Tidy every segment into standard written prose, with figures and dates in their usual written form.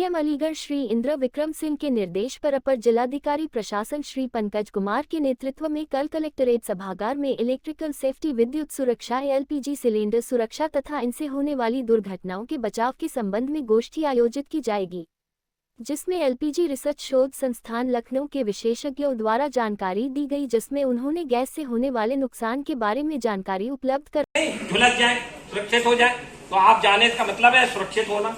SDM Aligarh Shri Indra Vikram Singh के निर्देश पर अपर जिलाधिकारी प्रशासन श्री पंकज कुमार के नेतृत्व में कल कलेक्ट्रेट सभागार में इलेक्ट्रिकल सेफ्टी, विद्युत सुरक्षा, एलपीजी सिलेंडर सुरक्षा तथा इनसे होने वाली दुर्घटनाओं के बचाव के संबंध में गोष्ठी आयोजित की जाएगी, जिसमें एलपीजी रिसर्च शोध संस्थान लखनऊ के विशेषज्ञों द्वारा जानकारी दी गई, जिसमें उन्होंने गैस से होने वाले नुकसान के बारे में जानकारी उपलब्ध कर झुलस जाए, सुरक्षित हो जाए। तो आप जाने इसका मतलब है सुरक्षित होना।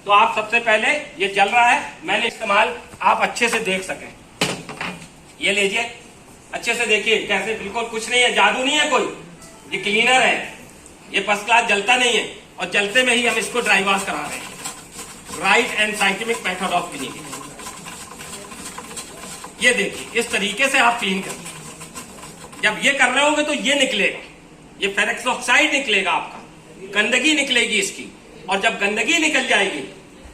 तो आप सबसे पहले ये जल रहा है, मैंने इस्तेमाल आप अच्छे से देख सकें, ये लीजिए अच्छे से देखिए कैसे, बिल्कुल कुछ नहीं है, जादू नहीं है कोई, ये क्लीनर है, ये फर्स्ट क्लास, जलता नहीं है और जलते में ही हम इसको ड्राई वॉश करा रहे हैं। Right and scientific method of cleaning. ये देखिए इस तरीके से आप क्लीन करें। जब ये कर रहे होंगे तो ये निकलेगा, ये फेरक्स ऑक्साइड निकलेगा, आपका गंदगी निकलेगी इसकी। और जब गंदगी निकल जाएगी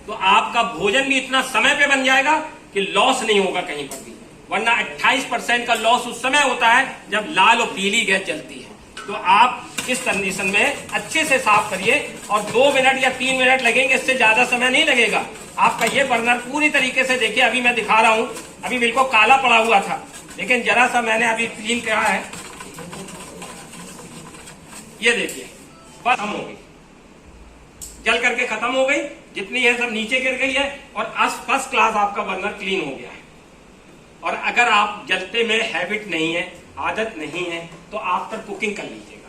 तो आपका भोजन भी इतना समय पे बन जाएगा कि लॉस नहीं होगा कहीं पर भी, वरना 28% का लॉस उस समय होता है जब लाल और पीली गैस जलती है। तो आप इस कंडीशन में अच्छे से साफ करिए और 2 मिनट या 3 मिनट लगेंगे, इससे ज्यादा समय नहीं लगेगा। आपका ये बर्नर पूरी तरीके से देखिए, अभी मैं दिखा रहा हूं, अभी बिल्कुल काला पड़ा हुआ था, लेकिन जरा सा मैंने अभी क्लीन किया है, ये देखिए बस खत्म हो गई, जल करके खत्म हो गई, जितनी है सब नीचे गिर गई है और फर्स्ट क्लास आपका बर्नर क्लीन हो गया है। और अगर आप जलते में हैबिट नहीं है, आदत नहीं है, तो आफ्टर कुकिंग कर लीजिएगा।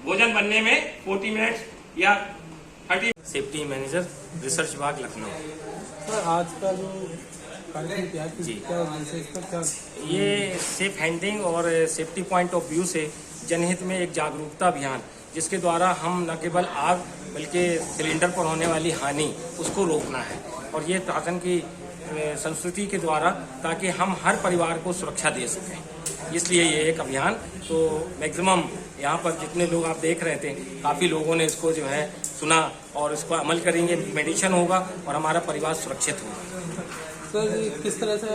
भोजन बनने में 40 मिनट्स या 30। सेफ्टी मैनेजर, रिसर्च विभाग, लखनऊ। सर आज का जो कार्यक्रम क्या क्या ये सेफ हैंडलिंग और सेफ्टी पॉइंट ऑफ व्यू से जनहित में एक जागरूकता अभियान, जिसके द्वारा हम न केवल आग बल्कि सिलेंडर पर होने वाली हानि उसको रोकना है, और ये शासन की संस्कृति के द्वारा, ताकि हम हर परिवार को सुरक्षा दे सकें, इसलिए ये एक अभियान। तो मैक्सिमम यहाँ पर जितने लोग आप देख रहे थे, काफ़ी लोगों ने इसको जो है सुना और इसको अमल करेंगे, मेडिसिन होगा और हमारा परिवार सुरक्षित होगा। सर किस तरह से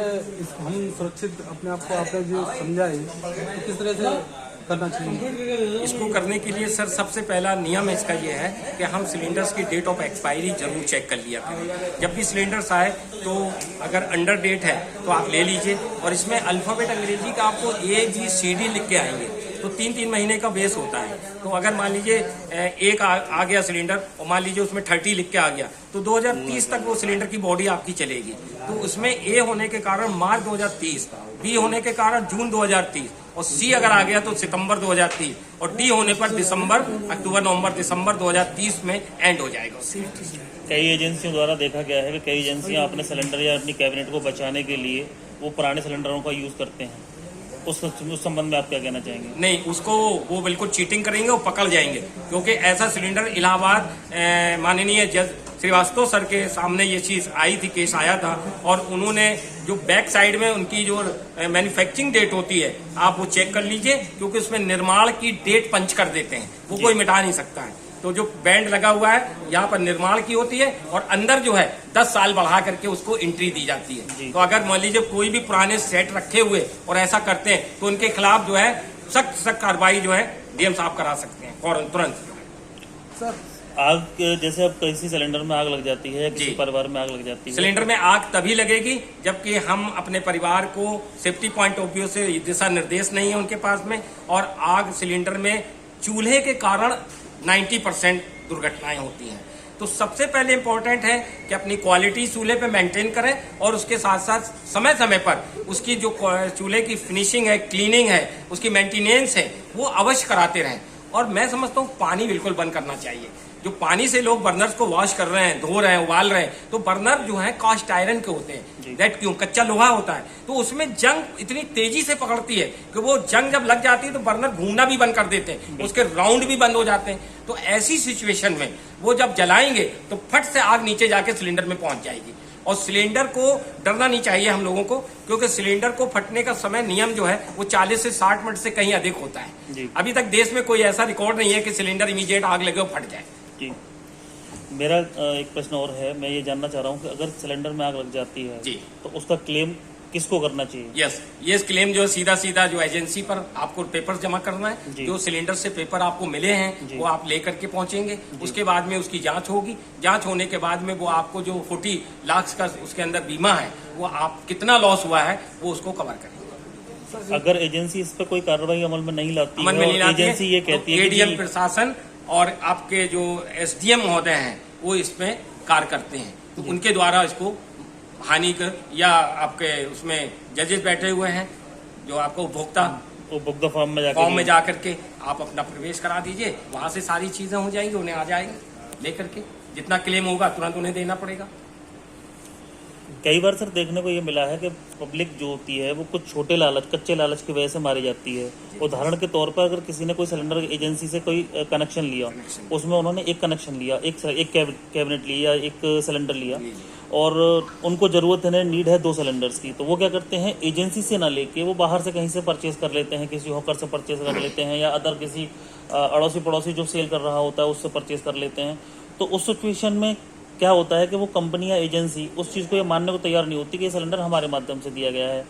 हम सुरक्षित अपने आप को आपने जो समझाए, तो किस तरह से करना चाहिए? इसको करने के लिए सर सबसे पहला नियम इसका ये है कि हम सिलेंडर्स की डेट ऑफ एक्सपायरी जरूर चेक कर लिया करें। जब भी सिलेंडर्स आए तो अगर अंडर डेट है तो आप ले लीजिए, और इसमें अल्फाबेट अंग्रेजी का आपको ABCD लिख के आएंगे, तो 3-3 महीने का बेस होता है। तो अगर मान लीजिए एक आ गया सिलेंडर और मान लीजिए उसमें 30 लिख के आ गया, तो 2030 तक वो सिलेंडर की बॉडी आपकी चलेगी। तो उसमें A होने के कारण मार्च 2030, B होने के कारण जून 2030, और C अगर आ गया तो सितंबर 2030, और D होने पर दिसंबर, अक्टूबर, नवंबर, दिसंबर 2030 में एंड हो जाएगा। कई एजेंसियों द्वारा देखा गया है कि कई एजेंसियां अपने सिलेंडर या अपनी कैबिनेट को बचाने के लिए वो पुराने सिलेंडरों का यूज करते हैं। उस संबंध में आप क्या कहना चाहेंगे? नहीं, उसको वो बिल्कुल चीटिंग करेंगे, वो पकड़ जाएंगे, क्योंकि ऐसा सिलेंडर इलाहाबाद माननीय जज श्रीवास्तव सर के सामने ये चीज आई थी, केस आया था, और उन्होंने जो बैक साइड में उनकी जो मैन्युफैक्चरिंग डेट होती है आप वो चेक कर लीजिए, क्योंकि उसमें निर्माण की डेट पंच कर देते हैं, वो कोई मिटा नहीं सकता है। तो जो बैंड लगा हुआ है यहाँ पर निर्माण की होती है, और अंदर जो है 10 साल बढ़ा करके उसको एंट्री दी जाती है। तो अगर मान लीजिए कोई भी पुराने सेट रखे हुए और ऐसा करते हैं तो उनके खिलाफ जो है सख्त कार्रवाई जो है DM साहब करा सकते हैं तुरंत। सर आग जैसे अब किसी सिलेंडर में आग लग जाती है, किसी परिवार में आग लग जाती है, सिलेंडर में आग तभी लगेगी जबकि हम अपने परिवार को सेफ्टी पॉइंट ऑफ व्यू से दिशा निर्देश नहीं है उनके पास में, और आग सिलेंडर में चूल्हे के कारण 90% दुर्घटनाएं होती हैं। तो सबसे पहले इंपॉर्टेंट है कि अपनी क्वालिटी चूल्हे पे मेंटेन करें, और उसके साथ साथ समय समय पर उसकी जो चूल्हे की फिनिशिंग है, क्लीनिंग है, उसकी मेंटेनेंस है, वो अवश्य कराते रहें। और मैं समझता हूँ पानी बिल्कुल बंद करना चाहिए। जो पानी से लोग बर्नर्स को वॉश कर रहे हैं, धो रहे हैं, उबाल रहे हैं, तो बर्नर जो है कास्ट आयरन के होते हैं, दैट क्यों कच्चा लोहा होता है, तो उसमें जंग इतनी तेजी से पकड़ती है कि वो जंग जब लग जाती है तो बर्नर घूमना भी बंद कर देते हैं, उसके राउंड भी बंद हो जाते हैं। तो ऐसी सिचुएशन में वो जब जलाएंगे तो फट से आग नीचे जाके सिलेंडर में पहुंच जाएगी। और सिलेंडर को डरना नहीं चाहिए हम लोगों को, क्योंकि सिलेंडर को फटने का समय नियम जो है वो 40 से 60 मिनट से कहीं अधिक होता है। अभी तक देश में कोई ऐसा रिकॉर्ड नहीं है कि सिलेंडर इमीडिएट आग लगे और फट जाए। जी, मेरा एक प्रश्न और है, मैं ये जानना चाह रहा हूँ कि अगर सिलेंडर में आग लग जाती है जी, तो उसका क्लेम किसको करना चाहिए? यस, ये क्लेम जो सीधा सीधा जो एजेंसी पर आपको पेपर जमा करना है, जी। जो सिलेंडर से पेपर आपको मिले हैं वो आप लेकर के पहुंचेंगे। उसके बाद में उसकी जांच होगी, जांच होने के बाद में वो आपको जो 40 लाख का उसके अंदर बीमा है, वो आप कितना लॉस हुआ है वो उसको कवर करेंगे। अगर एजेंसी इस पे कोई कार्रवाई अमल में नहीं लाती अमल है में नहीं और लाती एजेंसी ये कहती है कि एडीएम जी, प्रशासन और आपके जो एसडीएम महोदय हैं वो इसमें कार्य करते हैं, तो उनके द्वारा इसको हानि कर, या आपके उसमें जजेस बैठे हुए हैं जो आपको उपभोक्ता उपभोक्ता फॉर्म में फॉर्म में जाकर जा करके आप अपना प्रवेश करा दीजिए, वहां से सारी चीजें हो जाएंगी, उन्हें आ जाएंगे लेकर के, जितना क्लेम होगा तुरंत उन्हें देना पड़ेगा। कई बार सर देखने को ये मिला है कि पब्लिक जो होती है वो कुछ छोटे लालच, कच्चे लालच की वजह से मारी जाती है। उदाहरण के तौर पर अगर किसी ने कोई सिलेंडर एजेंसी से कोई कनेक्शन लिया, उसमें उन्होंने एक कनेक्शन लिया, एक कैबिनेट लिया, एक सिलेंडर लिया, और उनको जरूरत है, नीड है 2 सिलेंडर्स की, तो वो क्या करते हैं, एजेंसी से ना लेके वो बाहर से कहीं से परचेज कर लेते हैं, किसी हॉकर से परचेज कर लेते हैं, या अदर किसी अड़ोसी पड़ोसी जो सेल कर रहा होता है उससे परचेज कर लेते हैं। तो उस सिचुएशन में क्या होता है कि वो कंपनी या एजेंसी उस चीज़ को ये मानने को तैयार नहीं होती कि ये सिलेंडर हमारे माध्यम से दिया गया है।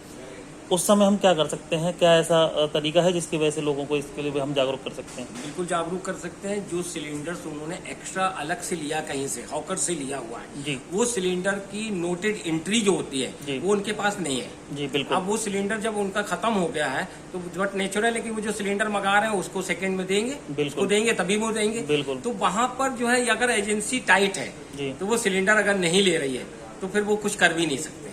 उस समय हम क्या कर सकते हैं? क्या ऐसा तरीका है जिसकी वजह से लोगों को इसके लिए हम जागरूक कर सकते हैं? बिल्कुल जागरूक कर सकते हैं। जो सिलेंडर्स उन्होंने एक्स्ट्रा अलग से लिया, कहीं से हॉकर से लिया हुआ है जी, वो सिलेंडर की नोटेड एंट्री जो होती जी। है वो उनके पास नहीं है। जी बिल्कुल। अब वो सिलेंडर जब उनका खत्म हो गया है तो बट नेचुरल है कि वो जो सिलेंडर मंगा रहे हैं उसको सेकंड में देंगे, बिल्कुल। उसको देंगे तभी वो देंगे। बिल्कुल। तो वहां पर जो है अगर एजेंसी टाइट है जी। तो वो सिलेंडर अगर नहीं ले रही है तो फिर वो कुछ कर भी नहीं सकते,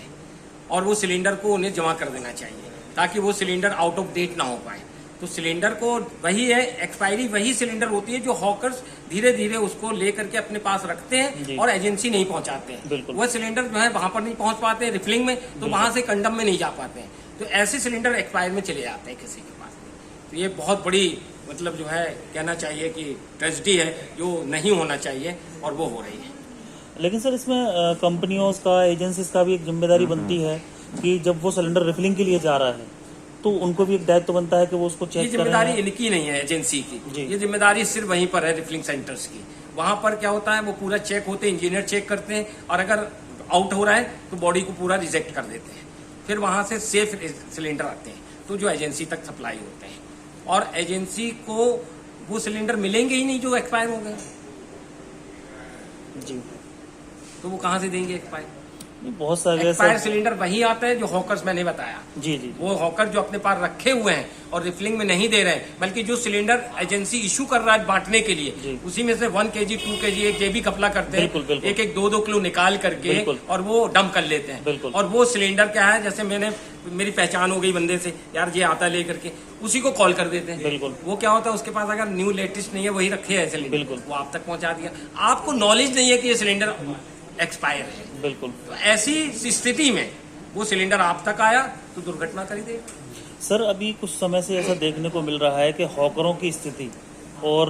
और वो सिलेंडर को उन्हें जमा कर देना चाहिए ताकि वो सिलेंडर आउट ऑफ डेट ना हो पाए। तो सिलेंडर को वही है, एक्सपायरी वही सिलेंडर होती है जो हॉकर्स धीरे धीरे उसको लेकर के अपने पास रखते हैं और एजेंसी नहीं पहुंचाते हैं। बिल्कुल। वह सिलेंडर जो है वहां पर नहीं पहुंच पाते हैं रिफिलिंग में, तो वहां से कंडम में नहीं जा पाते हैं, तो ऐसे सिलेंडर एक्सपायर में चले जाते हैं किसी के पास। तो ये बहुत बड़ी मतलब जो है कहना चाहिए कि ट्रेजेडी है जो नहीं होना चाहिए, और वो हो रही है। लेकिन सर इसमें कंपनियों का, एजेंसीज का भी एक जिम्मेदारी बनती है कि जब वो सिलेंडर रिफिलिंग के लिए जा रहा है तो उनको भी एक दायित्व बनता है कि वो उसको ये चेक करें। जिम्मेदारी इनकी नहीं है एजेंसी जी। की, ये जिम्मेदारी सिर्फ वहीं पर है रिफिलिंग सेंटर्स की। वहां पर क्या होता है, वो पूरा चेक होते हैं, इंजीनियर चेक करते हैं, और अगर आउट हो रहा है तो बॉडी को पूरा रिजेक्ट कर देते हैं। फिर वहां से सेफ सिलेंडर आते हैं तो जो एजेंसी तक सप्लाई होते हैं, और एजेंसी को वो सिलेंडर मिलेंगे ही नहीं जो एक्सपायर हो गए, जी। तो वो कहाँ से देंगे एक्सपायर? बहुत सारे एक्सपायर ऐसे, सिलेंडर वही आता है जो हॉकर्स मैंने बताया। जी जी वो हॉकर जो अपने पास रखे हुए हैं और रिफिलिंग में नहीं दे रहे हैं, बल्कि जो सिलेंडर एजेंसी इशू कर रहा है बांटने के लिए, जी। उसी में से 1 kg 2 kg एक जेबी कपला करते बिल्कुल, हैं, बिल्कुल। एक 2-2 किलो निकाल करके बिल्कुल। और वो डंप कर लेते हैं। बिल्कुल। और वो सिलेंडर क्या है, जैसे मेरी पहचान हो गई बंदे से, यार ये आता ले करके, उसी को कॉल कर देते हैं। बिल्कुल। वो क्या होता है, उसके पास अगर न्यू लेटेस्ट नहीं है वही रखे है सिलेंडर, बिल्कुल। वो आप तक पहुंचा दिया। आपको नॉलेज नहीं है कि ये सिलेंडर एक्सपायर है, बिल्कुल। तो ऐसी स्थिति में वो सिलेंडर आप तक आया तो दुर्घटना कर ही देगा। सर अभी कुछ समय से ऐसा देखने को मिल रहा है कि हॉकरों की स्थिति, और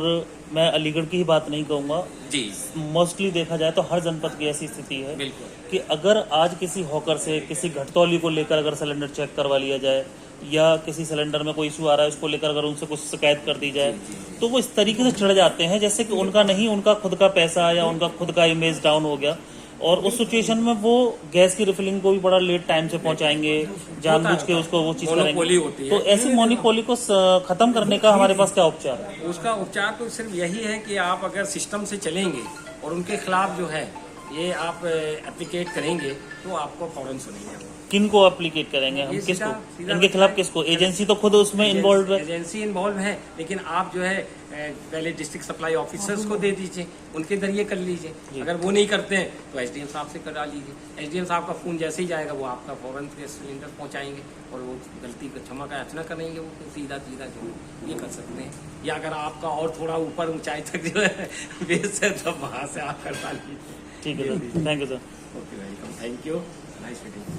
मैं अलीगढ़ की ही बात नहीं कहूँगा, जी मोस्टली देखा जाए तो हर जनपद की ऐसी स्थिति है बिल्कुल। कि अगर आज किसी हॉकर से किसी घटतौली को लेकर अगर सिलेंडर चेक करवा लिया जाए, या किसी सिलेंडर में कोई इशू आ रहा है उसको लेकर अगर उनसे कुछ शिकायत कर दी जाए, तो वो इस तरीके से चढ़ जाते हैं जैसे कि उनका नहीं, उनका खुद का पैसा या उनका खुद का इमेज डाउन हो गया, और उस सिचुएशन में वो गैस की रिफिलिंग को भी बड़ा लेट टाइम से पहुंचाएंगे, जानबूझ के उसको वो चीज मोनोपोली होती करेंगे। है। तो ऐसी मोनोपोली को खत्म करने का हमारे पास क्या उपचार है? उसका उपचार तो सिर्फ यही है कि आप अगर सिस्टम से चलेंगे और उनके खिलाफ जो है ये आप एप्लीकेट करेंगे तो आपको फौरन सुनेंगे। किनको एप्लीकेट करेंगे हम? ये किसको? सीधा इनके खिलाफ किसको? एजेंसी तो खुद उसमें इन्वॉल्व है। एजेंसी इन्वॉल्व है, लेकिन आप जो है पहले डिस्ट्रिक्ट सप्लाई ऑफिसर्स को दे दीजिए, उनके जरिए कर लीजिए। अगर वो नहीं करते हैं तो एसडीएम साहब से करा लीजिए। एसडीएम साहब का फोन जैसे ही जाएगा वो आपका फौरन सिलेंडर पहुंचाएंगे, और वो गलती को क्षमा का याचना करेंगे, वो सीधा सीधा जो ये कर सकते हैं। या अगर आपका और थोड़ा ऊपर ऊंचाई तक जो है बेस है तब वहाँ से आप करवा लीजिए। ठीक है sir, thank you sir. Okay welcome, thank you, nice meeting.